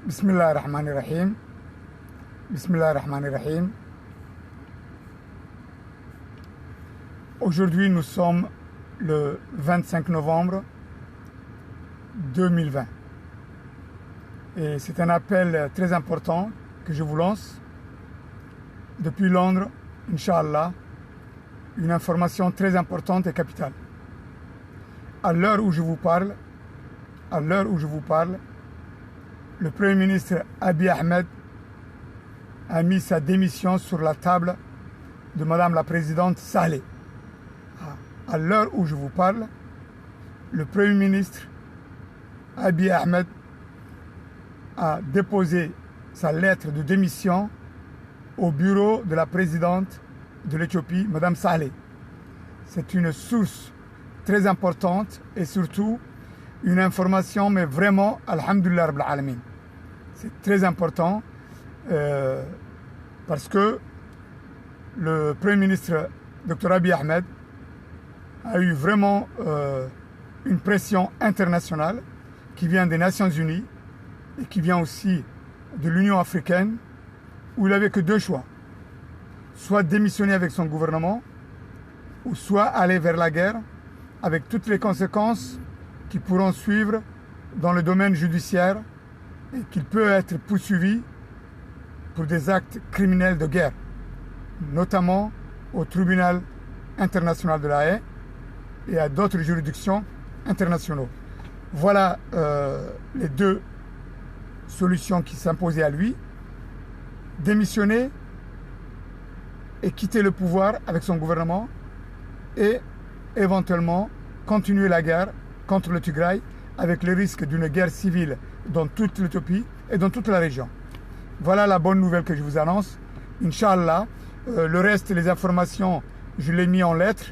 Bismillah ar-Rahman ar-Rahim. Bismillah ar-Rahman ar-Rahim. Aujourd'hui, nous sommes le 25 novembre 2020. Et c'est un appel très important que je vous lance. Depuis Londres, Inch'Allah, une information très importante et capitale. À l'heure où je vous parle, le Premier ministre Abiy Ahmed a mis sa démission sur la table de Madame la Présidente Saleh. À l'heure où je vous parle, le Premier ministre Abiy Ahmed a déposé sa lettre de démission au bureau de la présidente de l'Éthiopie, Madame Saleh. C'est une source très importante et surtout une information, mais vraiment, alhamdulillah rabbil alamin. C'est très important parce que le Premier ministre Dr Abiy Ahmed a eu vraiment une pression internationale qui vient des Nations Unies et qui vient aussi de l'Union africaine, où il n'avait que deux choix. Soit démissionner avec son gouvernement, ou soit aller vers la guerre, avec toutes les conséquences qui pourront suivre dans le domaine judiciaire et qu'il peut être poursuivi pour des actes criminels de guerre, notamment au tribunal international de la Haye et à d'autres juridictions internationales. Voilà les deux solutions qui s'imposaient à lui: démissionner et quitter le pouvoir avec son gouvernement et éventuellement continuer la guerre contre le Tigray avec le risque d'une guerre civile dans toute l'Éthiopie et dans toute la région. Voilà la bonne nouvelle que je vous annonce. Inch'Allah, le reste, les informations, je l'ai mis en lettres,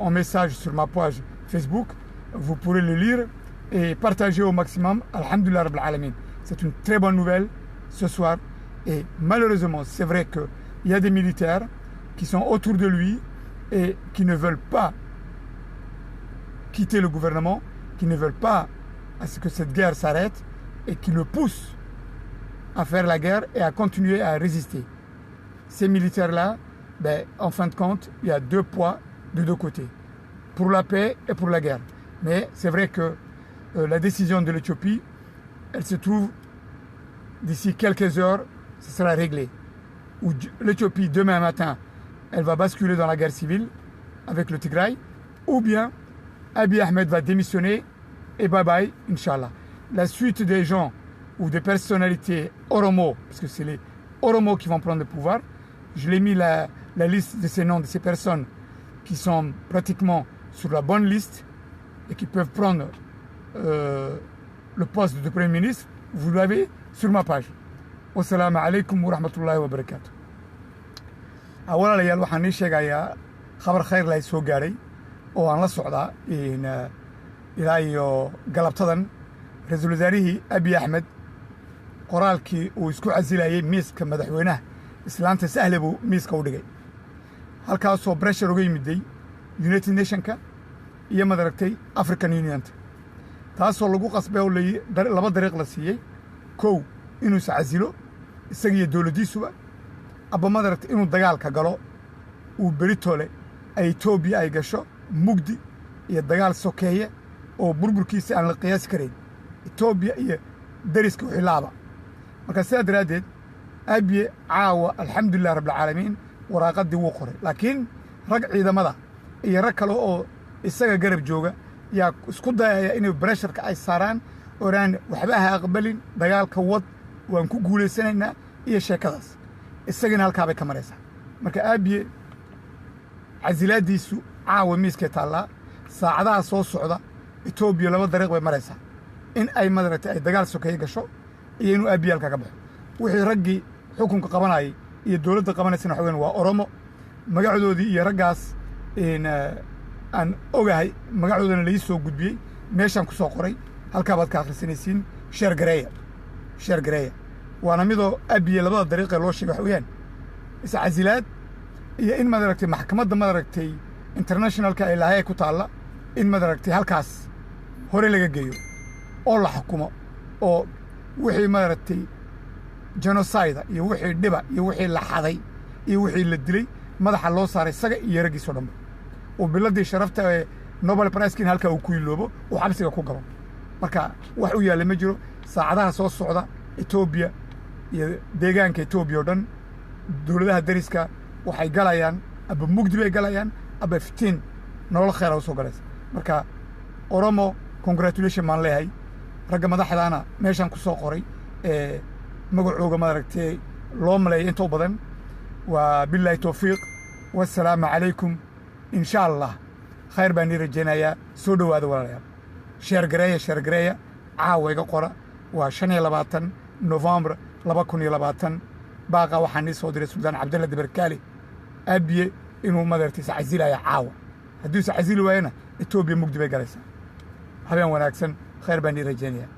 en message sur ma page Facebook. Vous pourrez le lire et partager au maximum. Alhamdulillah rabbil alamin. C'est une très bonne nouvelle ce soir. Et malheureusement, c'est vrai qu'il y a des militaires qui sont autour de lui et qui ne veulent pas quitter le gouvernement, qui ne veulent pas à ce que cette guerre s'arrête et qui le poussent à faire la guerre et à continuer à résister. Ces militaires-là, en fin de compte, il y a deux poids de deux côtés, pour la paix et pour la guerre. Mais c'est vrai que la décision de l'Éthiopie, elle se trouve d'ici quelques heures, ce sera réglé. Ou l'Éthiopie, demain matin, elle va basculer dans la guerre civile avec le Tigray, ou bien Abiy Ahmed va démissionner et bye bye, Inch'Allah. La suite des gens ou des personnalités Oromo, parce que c'est les Oromo qui vont prendre le pouvoir, je l'ai mis la liste de ces noms, de ces personnes qui sont pratiquement sur la bonne liste et qui peuvent prendre le poste de Premier ministre. Vous l'avez sur ma page. Wassalamu alaikum wa rahmatullahi wa barakatuh. Awalayaal waxaan ii sheegayaa khabar khayr leh soo gaaray oo aan la socdaa ilaa iyo galabtadan ra-iisul wasaarihii Abiy Ahmed qoraalkii uu isku casilayay miiska madaxweynaha islaanta Sahle buu miiska u dhigay, halkaasoo pressure uga yimiday United Nationka iyo madaragtay African Unionta, taasoo lagu qasbay oo laba dariiq la siiyey. kow, inuu is casilo isaga iyo dowladdiisuba, aba madaragtay inuu dagaalka galo, uu beritole Ethiopia ay gasho mugdi iyo dagaal sokeeye oo burburkiisa aan la qiyaasi karayn, Ethiopia iyo dariska wixii laaba. marka sidaa daraaddeed Abiy caawa alxamdulilah rabbil caalamiin waraaqadii wuu qoray, laakiin rag ciidamada iyo rag kale oo isaga garab jooga yaa isku dayaya inay bresharka ay saaraan, oraan waxba ha aqbalin, dagaalka wad, waan ku guulaysanaynaa iyo sheekadaas. isagana halkaa bay ka maraysaa. marka Abiy casilaadiisu caawa miiskay taallaa, saacadaha soo socda Ethiopia laba dariiq bay maraysaa: in ay madaragtay ay dagaal sokeeye gasho iyo inuu Abiy halkaa ka baxo. wixii raggii xukunka qabanayay iyo dowladda qabanaysana waxa weyn waa Oromo, magacadoodii iyo raggaas aan ogahay magacoodana la ii soo gudbiyey, meeshaan ku soo qoray, halkaa baad ka akhrisanaysiin. sheer gareeya waana midoo Abiy labada dariiqee loo sheegay waxa weeyaan iscasilaad iyo in madaragtay maxkamadda madaragtay internationalka ee lahaye ku taalla in madaragtay halkaas hore laga geeyo oo la xukumo oo wixii maaragtay genocide iyo wixii dhiba iyo wixii la xaday iyo wixii la dilay madaxa loo saaray isaga iyo raggiisoo dhanba oo biladii sharafta ee Nobel Prize-kiin halka uu ku iloobo oo xabsiga ku gabo marka wax u yaalla ma jiro saacadaha soo socda Ethiopia iyo deegaanka Ethiopia oo dhan dawladaha dariska waxay galayaan aba mugdi bay galayaan aba fitiin nolol khayr ah soo galaysa marka Oromo congratulation maan leeyahay ragga madaxdaana meeshan ku soo qoray magacooga maaragtay loo maleeyay inta badan wa billahi tawfiiq wassalaamu calaykum insha Allah khayr baan rajaynayaa soo dhawaada walaalayaal share gareeya caawa iga qora waa 25 November 2020 baaqa waxaan soo diray Suldaan Cabdalla Dabarkaali abiye inuu madartiisa casiilaya caawa haddii uu casiil waayna Ethiopia mugdi bay galaysaa habeen wanaagsan khayr baan rajaynayaa